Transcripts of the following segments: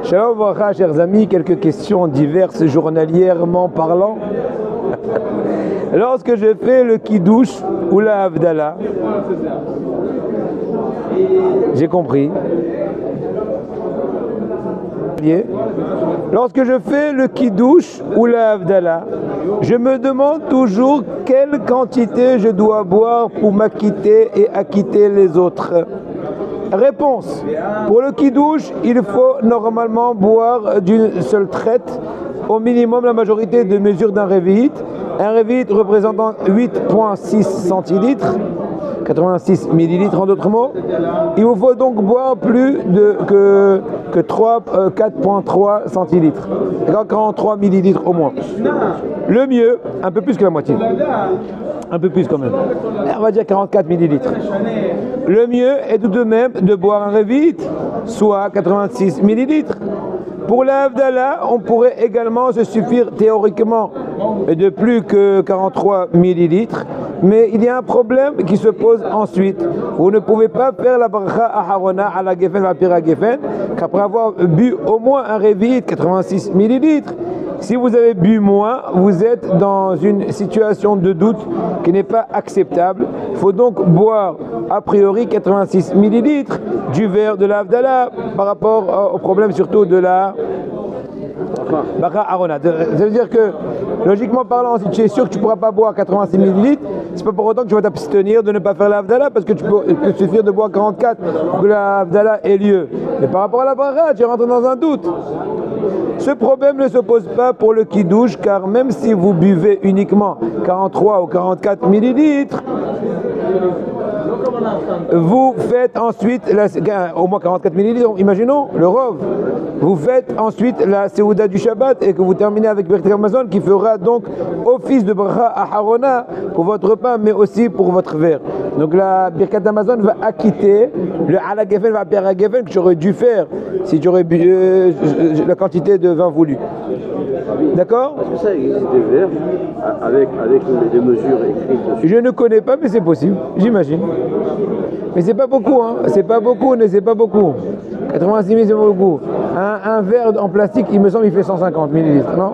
Shalom Bracha, chers amis, quelques questions diverses journalièrement parlant. Lorsque je fais le Kiddush ou la Havdalah, j'ai compris. Lorsque je fais le Kiddush ou la Havdalah, je me demande toujours quelle quantité je dois boire pour m'acquitter et acquitter les autres. Réponse. Pour le Kiddush, il faut normalement boire d'une seule traite, au minimum la majorité de mesures d'un révite. Un révite représentant 8,6 centilitres, 86 millilitres en d'autres mots. Il vous faut donc boire plus que 4,3 centilitres, 43 millilitres au moins. Le mieux, un peu plus que la moitié. Un peu plus quand même. On va dire 44 millilitres. Le mieux est tout de même de boire un révite, soit 86 millilitres. Pour la Havdalah, on pourrait également se suffire théoriquement de plus que 43 millilitres, mais il y a un problème qui se pose ensuite. Vous ne pouvez pas faire la bracha aharona à la gefen, la pira gefen, qu'après avoir bu au moins un révite, 86 millilitres. Si vous avez bu moins, vous êtes dans une situation de doute qui n'est pas acceptable. Il faut donc boire a priori 86 millilitres du verre de la Havdalah par rapport au problème surtout de la Bracha Arona. Ça veut dire que, logiquement parlant, si tu es sûr que tu ne pourras pas boire 86 millilitres, c'est pas pour autant que tu vas t'abstenir de ne pas faire la Havdalah, parce que tu peux te suffire de boire 44 pour que la Havdalah ait lieu. Mais par rapport à la Bracha, tu rentres dans un doute. Ce problème ne se pose pas pour le Kiddush, car même si vous buvez uniquement 43 ou 44 millilitres, vous faites ensuite, au moins 44 millilitres, imaginons, le Rov. Vous faites ensuite la Seuda du Shabbat et que vous terminez avec Birkat Hamazon qui fera donc office de Bracha Aharona pour votre repas, mais aussi pour votre verre. Donc la Birkat Hamazon va acquitter le Ala Gefen, la Pira Gefen que j'aurais dû faire si j'aurais bu la quantité de vin voulu. D'accord? Est-ce que ça existe des verres avec des mesures écrites dessus? Je ne connais pas, mais c'est possible, j'imagine. Mais c'est pas beaucoup, hein. C'est pas beaucoup, mais c'est pas beaucoup. 86 000, c'est pas beaucoup. Un verre en plastique, il me semble, il fait 150 millilitres, non?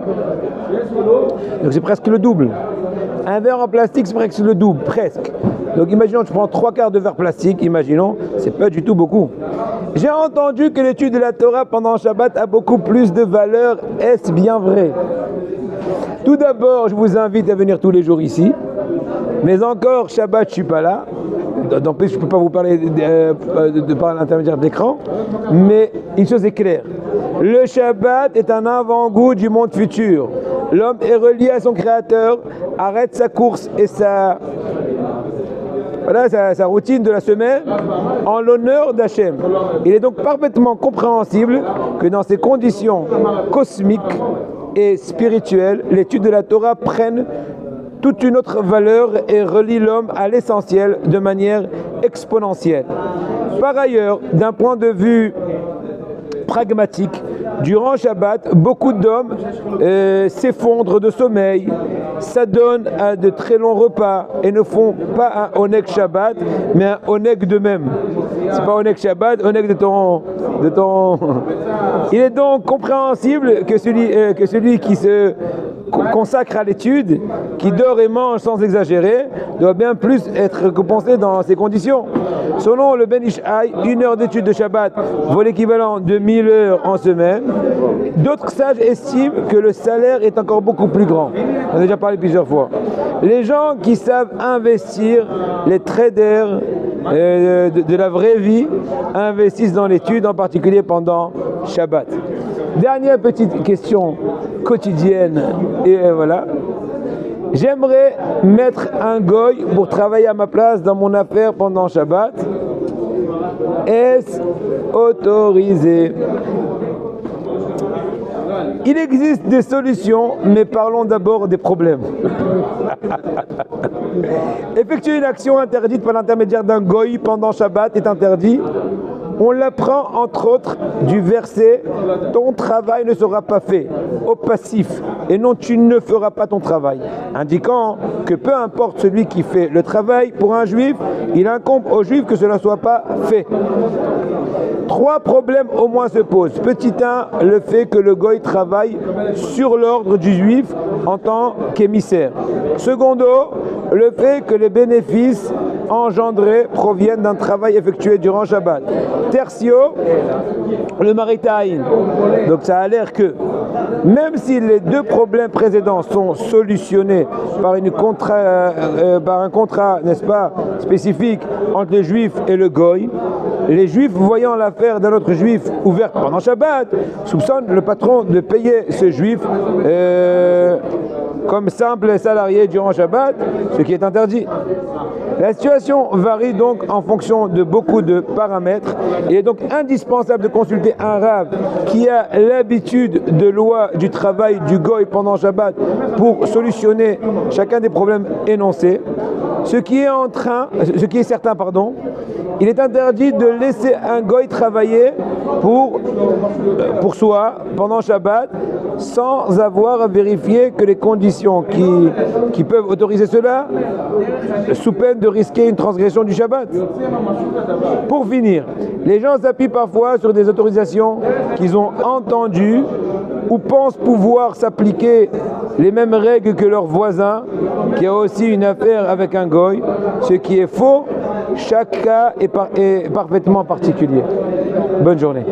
Donc c'est presque le double. Un verre en plastique, c'est presque le double, presque. Donc imaginons, tu prends 3/4 de verre plastique, imaginons, c'est pas du tout beaucoup. J'ai entendu que l'étude de la Torah pendant Shabbat a beaucoup plus de valeur. Est-ce bien vrai? Tout d'abord, je vous invite à venir tous les jours ici. Mais encore, Shabbat, je ne suis pas là. En plus, je ne peux pas vous parler par l'intermédiaire d'écran. Mais une chose est claire. Le Shabbat est un avant-goût du monde futur. L'homme est relié à son Créateur, arrête sa course et sa routine de la semaine en l'honneur d'Hachem. Il est donc parfaitement compréhensible que dans ces conditions cosmiques et spirituelles, l'étude de la Torah prenne toute une autre valeur et relie l'homme à l'essentiel de manière exponentielle. Par ailleurs, d'un point de vue pragmatique, durant Shabbat, beaucoup d'hommes s'effondrent de sommeil, s'adonnent à de très longs repas et ne font pas un Oneg Shabbat, mais un Oneg d'eux-mêmes. C'est pas Oneg Shabbat, Oneg de ton... Il est donc compréhensible que celui qui se consacre à l'étude, qui dort et mange sans exagérer, doit bien plus être récompensé dans ces conditions. Selon le Ben Ishai, 1 heure d'étude de Shabbat vaut l'équivalent de 1000 heures en semaine. D'autres sages estiment que le salaire est encore beaucoup plus grand. On a déjà parlé plusieurs fois. Les gens qui savent investir, les traders de la vraie vie, investissent dans l'étude, en particulier pendant Shabbat. Dernière petite question quotidienne, et voilà. J'aimerais mettre un goy pour travailler à ma place dans mon affaire pendant Shabbat. Est-ce autorisé? Il existe des solutions, mais parlons d'abord des problèmes. Effectuer une action interdite par l'intermédiaire d'un goy pendant Shabbat est interdit. On l'apprend entre autres du verset « Ton travail ne sera pas fait » au passif et non « Tu ne feras pas ton travail » indiquant que peu importe celui qui fait le travail pour un juif, il incombe au juif que cela ne soit pas fait. 3 problèmes au moins se posent. Petit 1, le fait que le goy travaille sur l'ordre du juif en tant qu'émissaire. Secondo, le fait que les bénéfices engendrés proviennent d'un travail effectué durant Shabbat. Tertio, le maritain. Donc ça a l'air que, même si les 2 problèmes précédents sont solutionnés par un contrat, n'est-ce pas, spécifique entre les juifs et le goy, les juifs, voyant l'affaire d'un autre juif ouverte pendant Shabbat, soupçonnent le patron de payer ce juif comme simple salarié durant Shabbat, ce qui est interdit. La situation varie donc en fonction de beaucoup de paramètres. Il est donc indispensable de consulter un rav qui a l'habitude de loi du travail du goy pendant Shabbat pour solutionner chacun des problèmes énoncés. Ce qui est certain, il est interdit de laisser un goy travailler pour soi pendant Shabbat sans avoir vérifié que les conditions qui peuvent autoriser cela, sous peine de risquer une transgression du Shabbat. Pour finir, les gens s'appuient parfois sur des autorisations qu'ils ont entendues ou pensent pouvoir s'appliquer les mêmes règles que leurs voisins qui a aussi une affaire avec un goy, ce qui est faux. Chaque cas est parfaitement particulier. Bonne journée.